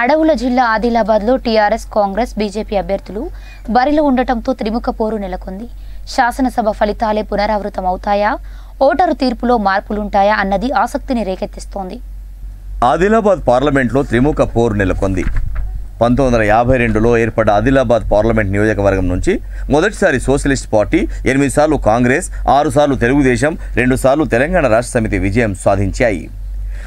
అడవుల జిల్లా ఆదిలాబాద్లో టీఆర్ఎస్ కాంగ్రెస్ బీజేపీ అభ్యర్థులు బరిలో ఉండటంతో త్రిముఖ పోరు నెలకొంది. శాసనసభ ఫలితాలే పునరావృతం అవుతాయా, ఓటరు తీర్పులో మార్పులుంటాయా అన్నది ఆసక్తిని రేకెత్తిస్తోంది. ఆదిలాబాద్ పార్లమెంట్లో త్రిముఖ పోరు నెలకొంది. 1952లో ఏర్పడ్డ ఆదిలాబాద్ పార్లమెంట్ నియోజకవర్గం నుంచి మొదటిసారి సోషలిస్ట్ పార్టీ, 8 సార్లు కాంగ్రెస్, 6 సార్లు తెలుగుదేశం, 2 సార్లు తెలంగాణ రాష్ట్ర సమితి విజయం సాధించాయి.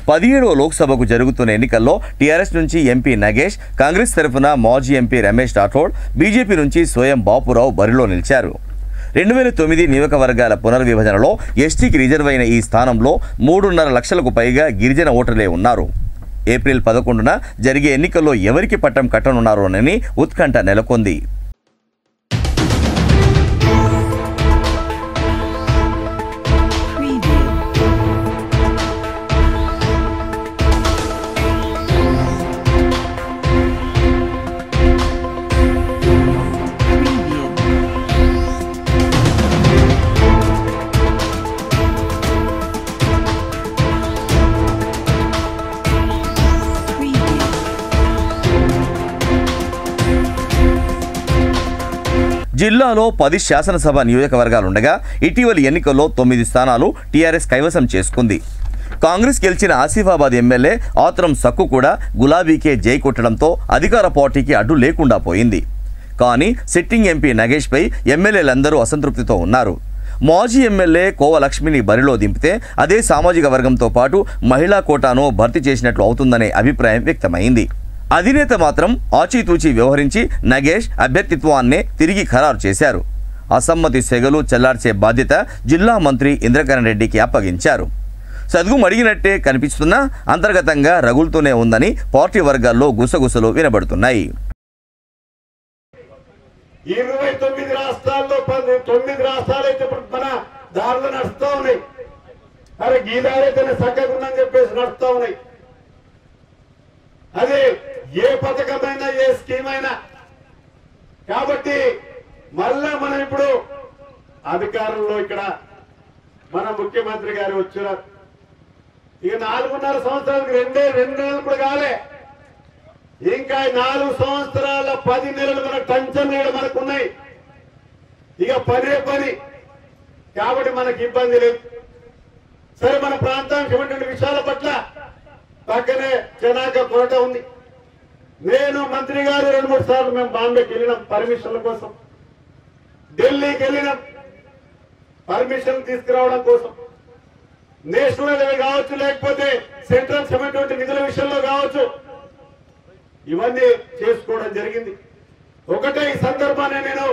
17వ లోక్సభకు జరుగుతున్న ఎన్నికల్లో టీఆర్ఎస్ నుంచి ఎంపీ నగేష్, కాంగ్రెస్ తరఫున మాజీ ఎంపీ రమేష్ రాఠోడ్, బీజేపీ నుంచి స్వయం బాపురావు బరిలో నిలిచారు. 2009 నియోజకవర్గాల పునర్విభజనలో ఎస్టీకి రిజర్వ్ అయిన ఈ స్థానంలో 3.5 లక్షలకు పైగా గిరిజన ఓటర్లే ఉన్నారు. ఏప్రిల్ 11న జరిగే ఎన్నికల్లో ఎవరికి పట్టం కట్టనున్నారోనని ఉత్కంఠ నెలకొంది. జిల్లాలో 10 శాసనసభ నియోజకవర్గాలుండగా ఇటీవలి ఎన్నికల్లో 9 స్థానాలు టీఆర్ఎస్ కైవసం చేసుకుంది. కాంగ్రెస్ గెలిచిన ఆసిఫాబాద్ ఎమ్మెల్యే ఆత్రం సక్కు కూడా గులాబీకే జై కొట్టడంతో అధికార పార్టీకి అడ్డు లేకుండా పోయింది. కానీ సిట్టింగ్ ఎంపీ నగేష్పై ఎమ్మెల్యేలందరూ అసంతృప్తితో ఉన్నారు. మాజీ ఎమ్మెల్యే కోవలక్ష్మిని బరిలో దింపితే అదే సామాజిక వర్గంతో పాటు మహిళా కోటాను భర్తీ చేసినట్లు అవుతుందనే అభిప్రాయం వ్యక్తమైంది. అధినేత మాత్రం ఆచితూచి వ్యవహరించి నగేష్ అభ్యర్థిత్వాన్నే తిరిగి ఖరారు చేశారు. అసమ్మతి సెగలు చెల్లార్చే బాధ్యత జిల్లా మంత్రి ఇంద్రకరణ్ రెడ్డికి అప్పగించారు. సద్గుం అడిగినట్టే కనిపిస్తున్నా అంతర్గతంగా రగులుతూనే ఉందని పార్టీ వర్గాల్లో గుసగుసలు వినబడుతున్నాయి. 29 రాష్ట్రాల్లో 9 రాష్ట్రాలైతే మన దారులు నడుస్తూ ఉన్నాయి. అరే గీదారైతేనే చక్కగా ఉందని చెప్పేసి నడుస్తూ ఉన్నాయి. అదే ఏ పథకమైనా ఏ స్కీమ్ అయినా. కాబట్టి మళ్ళా మనం ఇప్పుడు అధికారంలో ఇక్కడ మన ముఖ్యమంత్రి గారు వచ్చారు. ఇక 4.5 సంవత్సరాలకు 2 నెలలు కూడా కాలే. ఇంకా 4 సంవత్సరాల 10 నెలలు మనకు టెన్షన్ నీళ్ళు మనకు ఉన్నాయి. ఇక పని కాబట్టి మనకి ఇబ్బంది లేదు. సరే, మన ప్రాంతానికి ఉన్నటువంటి విషయాల పట్ల పక్కనే జనాక కొరత ఉంది. నేను మంత్రి గారు 2-3 సార్లు మేము బాంబేకి వెళ్ళినాం పర్మిషన్ల కోసం, ఢిల్లీకి వెళ్ళినాం పర్మిషన్ తీసుకురావడం కోసం. నేషనల్ లెవెల్ కావచ్చు, లేకపోతే సెంట్రల్ సంబంధించిన నిధుల విషయంలో కావచ్చు, ఇవన్నీ చేసుకోవడం జరిగింది. ఒకటే ఈ సందర్భాన్ని నేను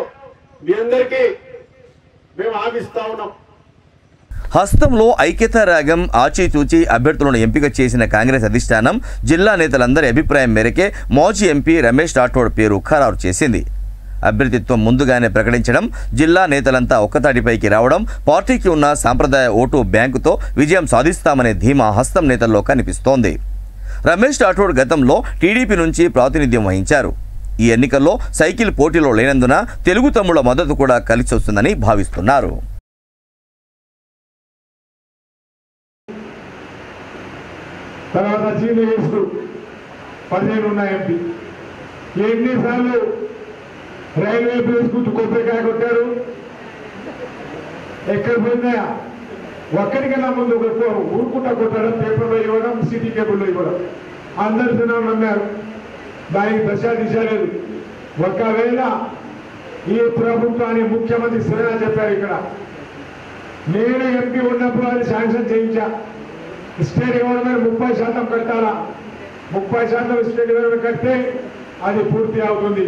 మీ అందరికీ మేము ఆశిస్తా ఉన్నాం. హస్తంలో ఐక్యతా రాగం ఆచితూచి అభ్యర్థులను ఎంపిక చేసిన కాంగ్రెస్ అధిష్టానం జిల్లా నేతలందరి అభిప్రాయం మేరకే మాజీ ఎంపీ రమేష్ రాఠోడ్ పేరు ఖరారు చేసింది. అభ్యర్థిత్వం ముందుగానే ప్రకటించడం, జిల్లా నేతలంతా ఒక్కతాటిపైకి రావడం, పార్టీకి ఉన్న సాంప్రదాయ ఓటు బ్యాంకుతో విజయం సాధిస్తామనే ధీమా హస్తం నేతల్లో కనిపిస్తోంది. రమేష్ రాఠోడ్ గతంలో టీడీపీ నుంచి ప్రాతినిధ్యం వహించారు. ఈ ఎన్నికల్లో సైకిల్ పోటీలో లేనందున తెలుగు తమ్ముళ్ల మద్దతు కూడా కలిసి వస్తుందని భావిస్తున్నారు. తర్వాత సీనియర్స్కు 15 ఉన్న ఎంపీ ఎన్నిసార్లు రైల్వే ప్లేస్కు కొబ్బరికాయ కొట్టారు. ఎక్కడ పోయినా ఒక్కరికైనా ముందు ఊరుకుంటా కొట్టడం, పేపర్లో ఇవ్వడం, సిటీ కేబుల్లో ఇవ్వడం, అందరు జనం నమ్మారు. దానికి దశ లేదు. ఒకవేళ ఈ ప్రభుత్వాన్ని ముఖ్యమంత్రి శ్రేణ చెప్పారు. ఇక్కడ నేను ఎంపీ ఉన్నప్పుడు అది శాంక్షన్ చేయించా. స్టేట్ గవర్నమెంట్ 30% కట్టాలా, 30% స్టేట్ గవర్నమెంట్ కడితే అది పూర్తి అవుతుంది.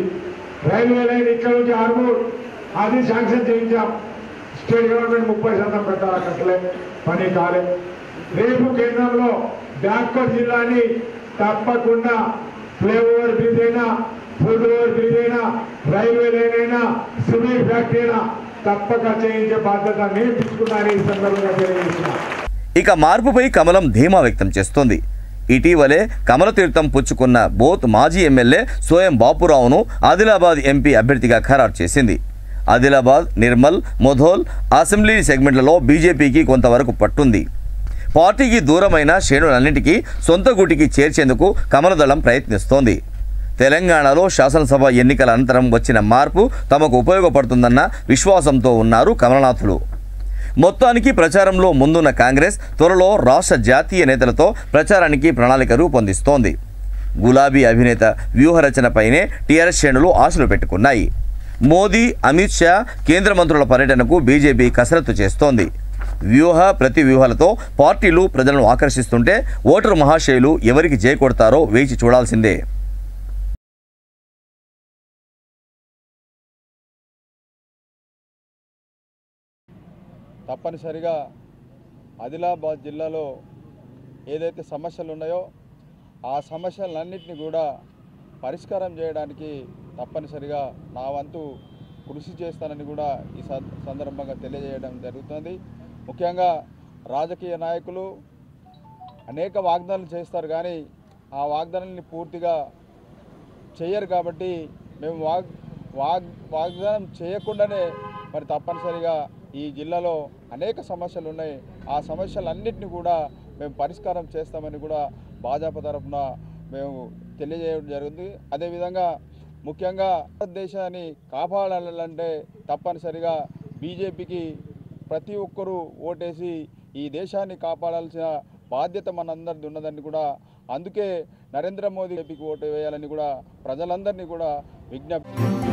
రైల్వే లైన్ ఇక్కడ నుంచి ఆర్మూర్ అది శాంక్షన్ చేయించాం. స్టేట్ గవర్నమెంట్ 30% కట్టాలా, కట్టలే, పని కాలే. రేపు కేంద్రంలో బ్యాక్వర్డ్ జిల్లాని తప్పకుండా ఫ్లైఓవర్ బ్రిడ్జ్ అయినా, ఫుడ్ ఓవర్ బ్రిడ్జ్ అయినా, రైల్వే లైన్ అయినా, సిమెంట్ ఫ్యాక్టరీ అయినా తప్పక చేయించే బాధ్యత నేను తీసుకున్నాను. ఈ సందర్భంగా తెలియజేస్తున్నా. ఇక మార్పుపై కమలం ధీమా వ్యక్తం చేస్తోంది. ఇటీవలే కమల తీర్థం పుచ్చుకున్న బోత్ మాజీ ఎమ్మెల్యే స్వయం బాపురావును ఆదిలాబాద్ ఎంపీ అభ్యర్థిగా ఖరారు చేసింది. ఆదిలాబాద్, నిర్మల్, ముధోల్ అసెంబ్లీ సెగ్మెంట్లలో బీజేపీకి కొంతవరకు పట్టుంది. పార్టీకి దూరమైన శ్రేణులన్నింటికీ సొంత గూటికి చేర్చేందుకు కమలదళం ప్రయత్నిస్తోంది. తెలంగాణలో శాసనసభ ఎన్నికల అనంతరం వచ్చిన మార్పు తమకు ఉపయోగపడుతుందన్న విశ్వాసంతో ఉన్నారు కమలనాథులు. మొత్తానికి ప్రచారంలో ముందున్న కాంగ్రెస్ త్వరలో రాష్ట్ర జాతీయ నేతలతో ప్రచారానికి ప్రణాళిక రూపొందిస్తోంది. గులాబీ అభినేత వ్యూహరచనపైనే టీఆర్ఎస్ శ్రేణులు ఆశలు పెట్టుకున్నాయి. మోదీ, అమిత్ షా కేంద్ర మంత్రుల పర్యటనకు బీజేపీ కసరత్తు చేస్తోంది. ప్రతి వ్యూహాలతో పార్టీలు ప్రజలను ఆకర్షిస్తుంటే ఓటరు మహాశయులు ఎవరికి జై కొడతారో వేచి చూడాల్సిందే. తప్పనిసరిగా ఆదిలాబాద్ జిల్లాలో ఏదైతే సమస్యలు ఉన్నాయో ఆ సమస్యలన్నింటినీ కూడా పరిష్కారం చేయడానికి తప్పనిసరిగా నా వంతు కృషి చేస్తానని కూడా ఈ సందర్భంగా తెలియజేయడం జరుగుతుంది. ముఖ్యంగా రాజకీయ నాయకులు అనేక వాగ్దానాలు చేస్తారు, కానీ ఆ వాగ్దానాన్ని పూర్తిగా చేయరు. కాబట్టి మేము వాగ్దానం చేయకుండానే మరి తప్పనిసరిగా ఈ జిల్లాలో అనేక సమస్యలు ఉన్నాయి. ఆ సమస్యలన్నింటినీ కూడా మేము పరిష్కారం చేస్తామని కూడా భాజపా తరఫున మేము తెలియజేయడం జరిగింది. అదేవిధంగా ముఖ్యంగా భారతదేశాన్ని కాపాడాలంటే తప్పనిసరిగా బీజేపీకి ప్రతి ఒక్కరూ ఓటేసి ఈ దేశాన్ని కాపాడాల్సిన బాధ్యత మనందరిది ఉన్నదని కూడా, అందుకే నరేంద్ర మోదీకి ఓటు వేయాలని కూడా ప్రజలందరినీ కూడా విజ్ఞప్తి